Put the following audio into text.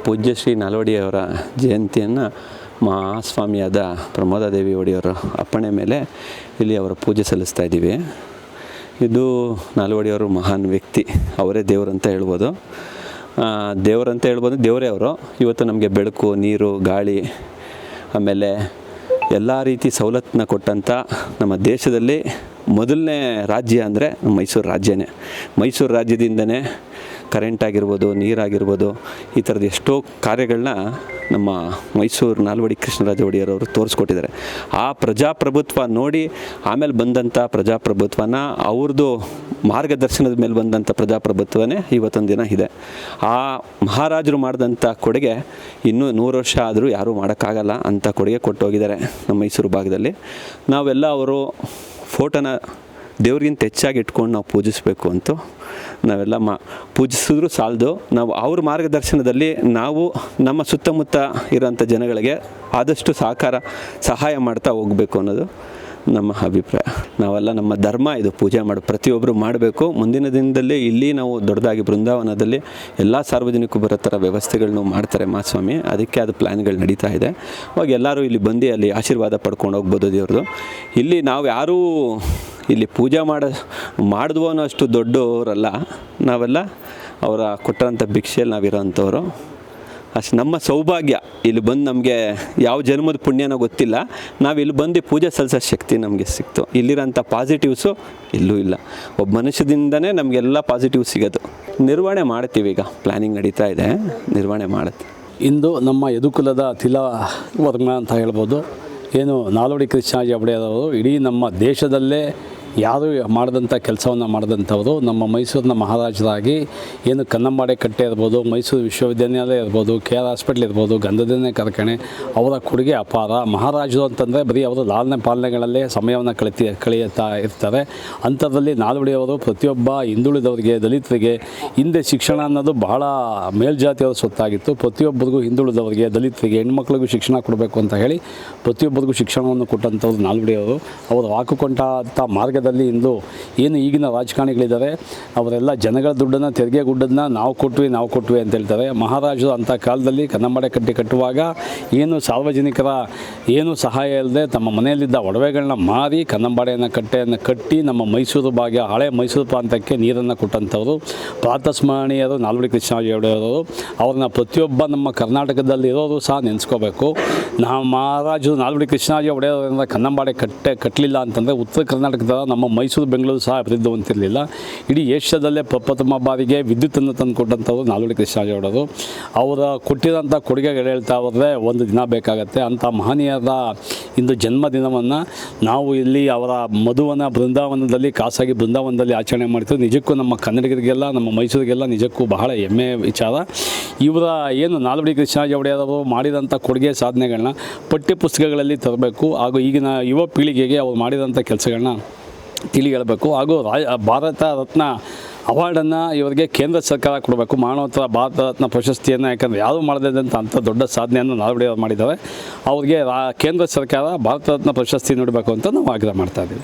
ಪೂಜ್ಯ ಶ್ರೀ ನಾಲ್ವಡಿಯವರ ಜಯಂತಿಯನ್ನು ಮಹಾಸ್ವಾಮಿಯಾದ ಪ್ರಮೋದಾದೇವಿ ಒಡೆಯವರ ಅಪ್ಪಣೆ ಮೇಲೆ ಇಲ್ಲಿ ಅವರ ಪೂಜೆ ಸಲ್ಲಿಸ್ತಾ ಇದ್ದೀವಿ. ಇದು ನಾಲ್ವಡಿಯವರು ಮಹಾನ್ ವ್ಯಕ್ತಿ, ಅವರೇ ದೇವರಂತ ಹೇಳ್ಬೋದು. ದೇವರೇ ಅವರು. ಇವತ್ತು ನಮಗೆ ಬೆಳಕು, ನೀರು, ಗಾಳಿ, ಆಮೇಲೆ ಎಲ್ಲ ರೀತಿ ಸವಲತ್ತನ್ನ ಕೊಟ್ಟಂಥ ನಮ್ಮ ದೇಶದಲ್ಲಿ ಮೊದಲನೇ ರಾಜ್ಯ ಅಂದರೆ ಮೈಸೂರು ರಾಜ್ಯನೇ. ಮೈಸೂರು ರಾಜ್ಯದಿಂದನೇ ಕರೆಂಟ್ ಆಗಿರ್ಬೋದು, ನೀರಾಗಿರ್ಬೋದು, ಈ ಥರದ ಎಷ್ಟೋ ಕಾರ್ಯಗಳನ್ನ ನಮ್ಮ ಮೈಸೂರು ನಾಲ್ವಡಿ ಕೃಷ್ಣರಾಜ ಒಡೆಯರವರು ತೋರಿಸ್ಕೊಟ್ಟಿದ್ದಾರೆ. ಆ ಪ್ರಜಾಪ್ರಭುತ್ವ ನೋಡಿ ಆಮೇಲೆ ಬಂದಂಥ ಪ್ರಜಾಪ್ರಭುತ್ವನ ಅವ್ರದ್ದು ಮಾರ್ಗದರ್ಶನದ ಮೇಲೆ ಬಂದಂಥ ಪ್ರಜಾಪ್ರಭುತ್ವನೇ ಇವತ್ತೊಂದು ದಿನ ಇದೆ. ಆ ಮಹಾರಾಜರು ಮಾಡಿದಂಥ ಕೊಡುಗೆ ಇನ್ನೂ 100 ವರ್ಷ ಆದರೂ ಯಾರೂ ಮಾಡೋಕ್ಕಾಗಲ್ಲ ಅಂಥ ಕೊಡುಗೆ ಕೊಟ್ಟು ಹೋಗಿದ್ದಾರೆ ನಮ್ಮ ಮೈಸೂರು ಭಾಗದಲ್ಲಿ. ನಾವೆಲ್ಲ ಅವರು ಫೋಟೋನ ದೇವ್ರಿಗಿಂತ ಹೆಚ್ಚಾಗಿ ಇಟ್ಕೊಂಡು ನಾವು ಪೂಜಿಸಬೇಕು ಅಂತ ನಾವೆಲ್ಲ ಪೂಜಿಸಿದ್ರು ಸಾಲದು. ನಾವು ಅವ್ರ ಮಾರ್ಗದರ್ಶನದಲ್ಲಿ ನಾವು ನಮ್ಮ ಸುತ್ತಮುತ್ತ ಇರೋಂಥ ಜನಗಳಿಗೆ ಆದಷ್ಟು ಸಹಾಯ ಮಾಡ್ತಾ ಹೋಗಬೇಕು ಅನ್ನೋದು ನಮ್ಮ ಅಭಿಪ್ರಾಯ. ನಾವೆಲ್ಲ ನಮ್ಮ ಧರ್ಮ ಇದು, ಪೂಜೆ ಪ್ರತಿಯೊಬ್ಬರು ಮಾಡಬೇಕು. ಮುಂದಿನ ದಿನದಲ್ಲಿ ಇಲ್ಲಿ ನಾವು ದೊಡ್ಡದಾಗಿ ಬೃಂದಾವನದಲ್ಲಿ ಎಲ್ಲ ಸಾರ್ವಜನಿಕರು ಬರೋ ಥರ ವ್ಯವಸ್ಥೆಗಳನ್ನೂ ಮಾಡ್ತಾರೆ ಮಹಾಸ್ವಾಮಿ. ಅದಕ್ಕೆ ಅದು ಪ್ಲ್ಯಾನ್ಗಳು ನಡೀತಾ ಇದೆ. ಅವಾಗ ಎಲ್ಲರೂ ಇಲ್ಲಿ ಬಂದು ಅಲ್ಲಿ ಆಶೀರ್ವಾದ ಪಡ್ಕೊಂಡು ಹೋಗ್ಬೋದು ದೇವ್ರದ್ದು. ಇಲ್ಲಿ ನಾವು ಯಾರೂ ಇಲ್ಲಿ ಪೂಜೆ ಮಾಡಿದ್ವೋ ಅನ್ನೋ ಅಷ್ಟು ದೊಡ್ಡವರಲ್ಲ. ನಾವೆಲ್ಲ ಅವರ ಕೊಟ್ಟಂಥ ಭಿಕ್ಷೆಯಲ್ಲಿ ನಾವಿರೋಂಥವ್ರು. ಅಷ್ಟು ನಮ್ಮ ಸೌಭಾಗ್ಯ. ಇಲ್ಲಿ ಬಂದು ನಮಗೆ ಯಾವ ಜನ್ಮದ ಪುಣ್ಯನೋ ಗೊತ್ತಿಲ್ಲ, ನಾವು ಇಲ್ಲಿ ಬಂದು ಪೂಜೆ ಸಲ್ಲಿಸೋ ಶಕ್ತಿ ನಮಗೆ ಸಿಕ್ತು. ಇಲ್ಲಿರೋಂಥ ಪಾಸಿಟಿವ್ಸು ಎಲ್ಲೂ ಇಲ್ಲ. ಒಬ್ಬ ಮನುಷ್ಯದಿಂದನೇ ನಮಗೆಲ್ಲ ಪಾಸಿಟಿವ್ ಸಿಗೋದು. ನಿರ್ವಹಣೆ ಮಾಡ್ತೀವಿ, ಈಗ ಪ್ಲ್ಯಾನಿಂಗ್ ನಡೀತಾ ಇದೆ, ನಿರ್ವಹಣೆ ಮಾಡುತ್ತೆ. ಇಂದು ನಮ್ಮ ಯದುಕುಲದ ತಿಲವರ್ಮ ಅಂತ ಹೇಳ್ಬೋದು. ಏನು ನಾಲ್ವಡಿ ಕೃಷ್ಣರಾಜ ಒಡೆಯರವರು ಇಡೀ ನಮ್ಮ ದೇಶದಲ್ಲೇ ಯಾರು ಮಾಡಿದಂಥ ಕೆಲಸವನ್ನು ಮಾಡಿದಂಥವರು. ನಮ್ಮ ಮೈಸೂರಿನ ಮಹಾರಾಜರಾಗಿ ಏನು ಕನ್ನಂಬಾಡಿ ಕಟ್ಟೆ ಇರ್ಬೋದು, ಮೈಸೂರು ವಿಶ್ವವಿದ್ಯಾನಿಲಯ ಇರ್ಬೋದು, KR ಹಾಸ್ಪಿಟ್ಲ್ ಇರ್ಬೋದು, ಗಂಧದೆಣ್ಣೆ ಕಾರ್ಖಾನೆ, ಅವರ ಕೊಡುಗೆ ಅಪಾರ. ಮಹಾರಾಜರು ಅಂತಂದರೆ ಬರೀ ಅವರು ಲಾಲನೆ ಪಾಲನೆಗಳಲ್ಲೇ ಸಮಯವನ್ನು ಕಳೆಯುತ್ತಾ ಇರ್ತಾರೆ. ಅಂಥದ್ರಲ್ಲಿ ನಾಲ್ವಡಿಯವರು ಪ್ರತಿಯೊಬ್ಬ ಹಿಂದುಳಿದವರಿಗೆ, ದಲಿತರಿಗೆ, ಹಿಂದೆ ಶಿಕ್ಷಣ ಅನ್ನೋದು ಬಹಳ ಮೇಲ್ಜಾತಿಯವರ ಸ್ವತ್ತಾಗಿತ್ತು. ಪ್ರತಿಯೊಬ್ಬರಿಗೂ ಹಿಂದುಳಿದವರಿಗೆ, ದಲಿತರಿಗೆ, ಹೆಣ್ಮಕ್ಳಿಗೂ ಶಿಕ್ಷಣ ಕೊಡಬೇಕು ಅಂತ ಹೇಳಿ ಪ್ರತಿಯೊಬ್ಬರಿಗೂ ಶಿಕ್ಷಣವನ್ನು ಕೊಟ್ಟಂಥವ್ರು ನಾಲ್ವಡಿಯವರು. ಅವರು ಹಾಕಿಕೊಂಡಂಥ ಮಾರ್ಗದಲ್ಲಿ ಇಂದು ಏನು ಈಗಿನ ರಾಜಕಾರಣಿಗಳಿದ್ದಾರೆ ಅವರೆಲ್ಲ ಜನಗಳ ದುಡ್ಡನ್ನು, ತೆರಿಗೆ ಗುಡ್ಡನ್ನು ನಾವು ಕೊಟ್ವಿ ಅಂತ ಹೇಳ್ತಾರೆ. ಮಹಾರಾಜರು ಅಂಥ ಕಾಲದಲ್ಲಿ ಕನ್ನಂಬಾಡಿ ಕಟ್ಟುವಾಗ ಏನು ಸಾರ್ವಜನಿಕರ ಏನು ಸಹಾಯ ಇಲ್ಲದೆ ತಮ್ಮ ಮನೆಯಲ್ಲಿದ್ದ ಒಡವೆಗಳನ್ನ ಮಾರಿ ಕನ್ನಂಬಾಡಿಯನ್ನು ಕಟ್ಟಿ ನಮ್ಮ ಮೈಸೂರು ಭಾಗ, ಹಳೆ ಮೈಸೂರು ಪ್ರಾಂತಕ್ಕೆ ನೀರನ್ನು ಕೊಟ್ಟಂಥವರು ಪ್ರಾತಸ್ಮರಣೀಯರು ನಾಲ್ವಡಿ ಕೃಷ್ಣರಾಜ ಒಡೆಯರವರು. ಅವ್ರನ್ನ ಪ್ರತಿಯೊಬ್ಬ ನಮ್ಮ ಕರ್ನಾಟಕದಲ್ಲಿರೋರು ಸಹ ನೆನೆಸ್ಕೋಬೇಕು. ನಾವು ಮಹಾರಾಜರು ನಾಲ್ವಡಿ ಕೃಷ್ಣರಾಜ ಒಡೆಯರವರಿಂದ ಕನ್ನಂಬಾಡಿ ಕಟ್ಟಲಿಲ್ಲ ಅಂತಂದರೆ ಉತ್ತರ ಕರ್ನಾಟಕದ ನಮ್ಮ ಮೈಸೂರು, ಬೆಂಗಳೂರು ಸಹ ಅಭಿವೃದ್ಧಿ ಹೊಂದಿರಲಿಲ್ಲ. ಇಡೀ ಏಷ್ಯಾದಲ್ಲೇ ಪ್ರಪ್ರಥಮ ಬಾರಿಗೆ ವಿದ್ಯುತ್ತನ್ನು ತಂದು ಕೊಟ್ಟಂಥವ್ರು ನಾಲ್ವಡಿ ಕೃಷ್ಣರಾಜ ಒಡೆಯರು. ಅವರ ಕೊಟ್ಟಿರೋಂಥ ಕೊಡುಗೆಗಳು ಹೇಳ್ತಾ ಹೋದರೆ ಒಂದು ದಿನ ಬೇಕಾಗತ್ತೆ. ಅಂಥ ಮಹನೀಯರ ಇಂದು ಜನ್ಮದಿನವನ್ನು ನಾವು ಇಲ್ಲಿ ಅವರ ಮಧುವನ ಬೃಂದಾವನದಲ್ಲಿ, ಖಾಸಗಿ ಬೃಂದಾವನದಲ್ಲಿ ಆಚರಣೆ ಮಾಡ್ತೀವಿ. ನಿಜಕ್ಕೂ ನಮ್ಮ ಕನ್ನಡಿಗರಿಗೆಲ್ಲ, ನಮ್ಮ ಮೈಸೂರಿಗೆಲ್ಲ ನಿಜಕ್ಕೂ ಬಹಳ ಹೆಮ್ಮೆಯ ವಿಚಾರ. ಇವರ ಏನು ನಾಲ್ವಡಿ ಕೃಷ್ಣರಾಜ ಒಡೆಯರವರು ಮಾಡಿದಂಥ ಕೊಡುಗೆ ಸಾಧನೆಗಳನ್ನ ಪಠ್ಯ ಪುಸ್ತಕಗಳಲ್ಲಿ ತರಬೇಕು. ಹಾಗೂ ಈಗಿನ ಯುವ ಪೀಳಿಗೆಗೆ ಅವರು ಮಾಡಿದಂಥ ಕೆಲಸಗಳನ್ನ ಹೇಳಬೇಕು. ಹಾಗೂ ಭಾರತ ರತ್ನ ಅವಾರ್ಡನ್ನು ಇವರಿಗೆ ಕೇಂದ್ರ ಸರ್ಕಾರ ಕೊಡಬೇಕು, ಮಾನವೋತ್ತರ ಭಾರತ ರತ್ನ ಪ್ರಶಸ್ತಿಯನ್ನು. ಯಾಕಂದರೆ ಯಾರೂ ಮಾಡದಂಥ ಅಂಥ ದೊಡ್ಡ ಸಾಧನೆಯನ್ನು ನಾಲ್ವಡಿಯವರು ಮಾಡಿದ್ದಾರೆ. ಅವ್ರಿಗೆ ಕೇಂದ್ರ ಸರ್ಕಾರ ಭಾರತ ರತ್ನ ಪ್ರಶಸ್ತಿ ನೀಡಬೇಕು ಅಂತ ನಾವು ಆಗ್ರಹ ಮಾಡ್ತಾಯಿದ್ದೀವಿ.